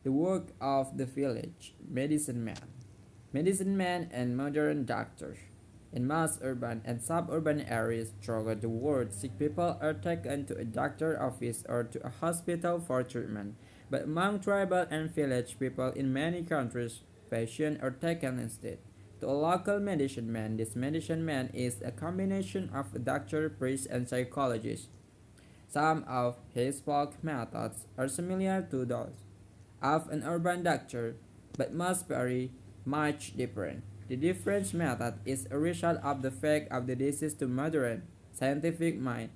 The work of the village medicine man. Medicine men and modern doctors. In most urban and suburban areas throughout the world, sick people are taken to a doctor's office or to a hospital for treatment. But among tribal and village people in many countries, patients are taken instead. To a local medicine man, this medicine man is a combination of a doctor, priest, and psychologist. Some of his folk methods are similar to those of an urban doctor, but must very much different. The different method is a result of the fact of the disease to modern scientific mind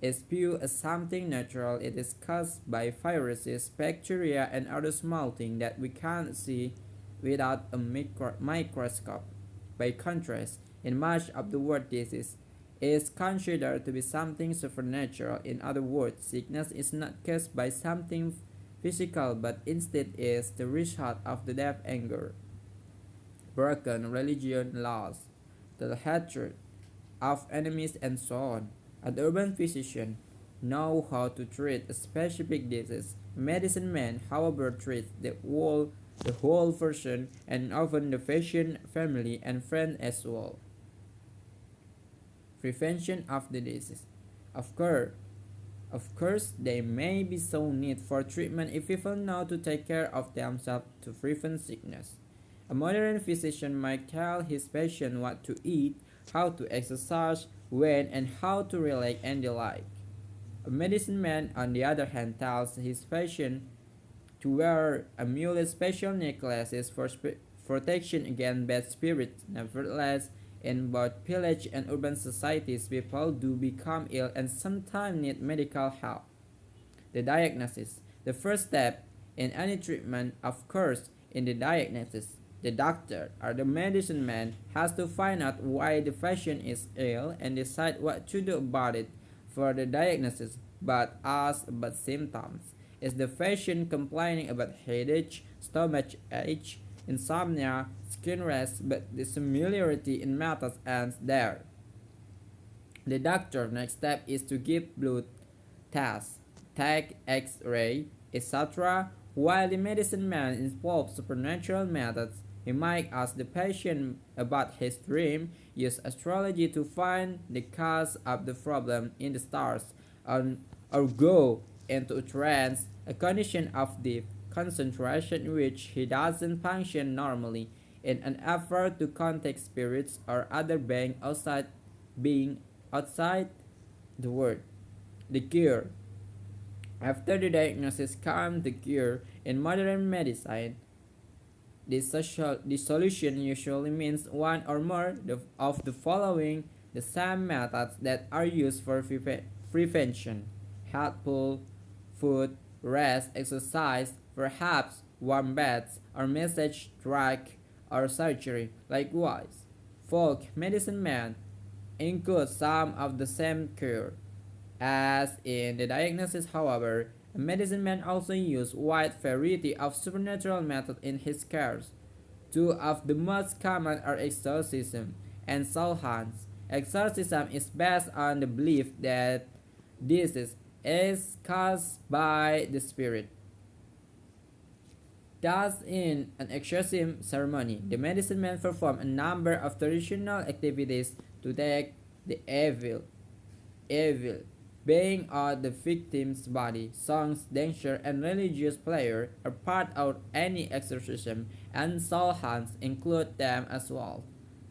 is viewed as something natural. It is caused by viruses, bacteria, and other small things that we can't see without a microscope. By contrast, in much of the world disease is considered to be something supernatural. In other words, sickness is not caused by something physical but instead is the result of the deep anger, broken religion laws, the hatred of enemies and so on. An urban physician know how to treat a specific disease. A medicine man, however, treats the whole person and often the patient, family, and friends as well. Prevention of the disease. Of course, of course, there may be some need for treatment if people know to take care of themselves to prevent sickness. A modern physician might tell his patient what to eat, how to exercise, when and how to relax and the like. A medicine man, on the other hand, tells his patient to wear amulet special necklaces for protection against bad spirits. Nevertheless, in both village and urban societies, people do become ill and sometimes need medical help. The diagnosis. The first step in any treatment, of course, in the diagnosis. The doctor or the medicine man has to find out why the patient is ill and decide what to do about it. For the diagnosis, but ask about symptoms. Is the patient complaining about headache, stomach ache, insomnia, skin rash, but the similarity in methods ends there. The doctor next step is to give blood tests, take X-ray, etc. While the medicine man involves supernatural methods, he might ask the patient about his dream, use astrology to find the cause of the problem in the stars, or go into a trance, a condition of deep concentration in which he doesn't function normally, in an effort to contact spirits or other being outside the world. The cure. After the diagnosis comes the cure. In modern medicine, the solution usually means one or more of the following the same methods that are used for prevention: helpful food, rest, exercise, perhaps warm baths, or massage, drug, or surgery. Likewise, folk medicine men include some of the same cure. As in the diagnosis, however, a medicine man also uses wide variety of supernatural methods in his cares. Two of the most common are exorcism and soul hunts. Exorcism is based on the belief that disease is caused by the spirit. Thus, in an exorcism ceremony, the medicine man performs a number of traditional activities to take the evil being out the victim's body. Songs, dancer, and religious prayer are part of any exorcism, and soul hunts include them as well.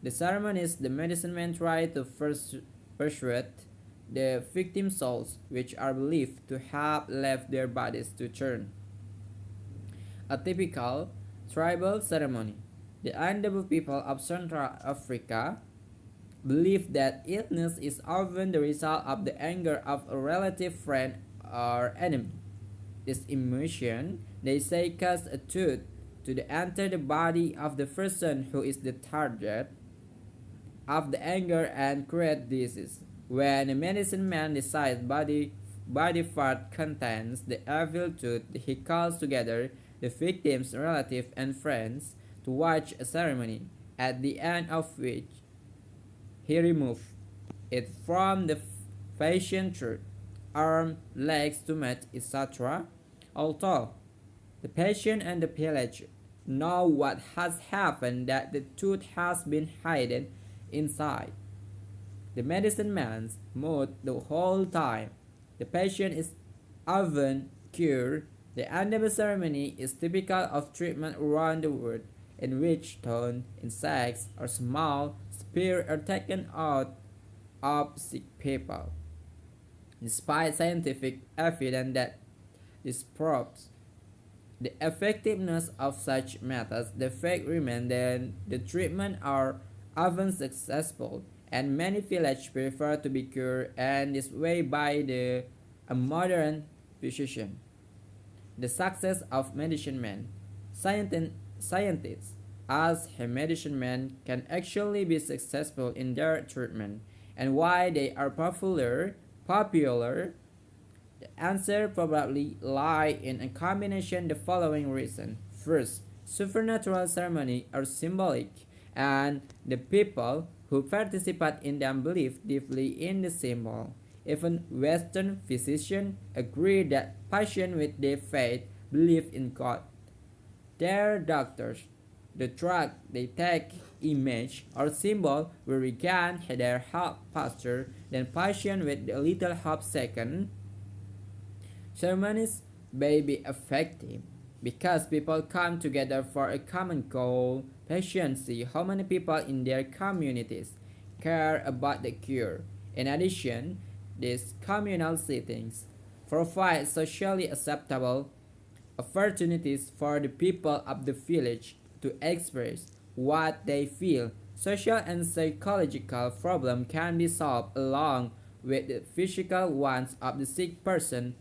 The ceremonies the medicine men try to persuade the victim's souls, which are believed to have left their bodies, to turn. A typical tribal ceremony. The Andabu people of Central Africa believe that illness is often the result of the anger of a relative, friend, or enemy. This emotion, they say, causes a tooth to enter the body of the person who is the target of the anger and create disease. When a medicine man decides body part contains the evil tooth, he calls together the victim's relatives and friends to watch a ceremony, at the end of which he removes it from the patient's throat, arm, legs, stomach, etc. Although The patient and the village know what has happened, that the truth has been hidden inside. The medicine man's mood the whole time. The patient is often cured. The end of the ceremony is typical of treatment around the world, in which stone, insects, or small spears are taken out of sick people. Despite scientific evidence that disproves the effectiveness of such methods, the fact remains that the treatment are often successful, and many villagers prefer to be cured in this way by a modern physician. The success of medicine men. Scientists as a medicine men can actually be successful in their treatment, and why they are popular. The answer probably lie in a combination the following reason. First, supernatural ceremonies are symbolic, and the people who participate in them believe deeply in the symbol. Even Western physicians agree that patients with their faith believe in God. Their doctors, the drug they take, image or symbol will regain their health faster than patients with a little hope. Second, ceremonies may be effective because people come together for a common goal. Patients see how many people in their communities care about the cure. In addition, these communal settings provide socially acceptable opportunities for the people of the village to express what they feel. Social and psychological problems can be solved along with the physical ones of the sick person.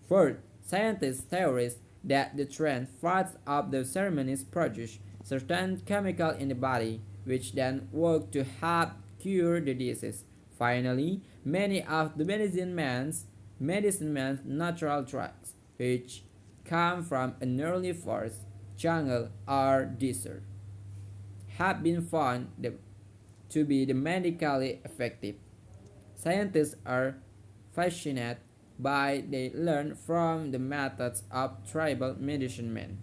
Fourth, scientists theorize that the trend parts of the ceremonies produce certain chemicals in the body, which then work to help cure the disease. Finally, many of the medicine man's natural drugs, which come from an early forest, jungle, or desert, have been found to be medically effective. Scientists are fascinated by they learn from the methods of tribal medicine men.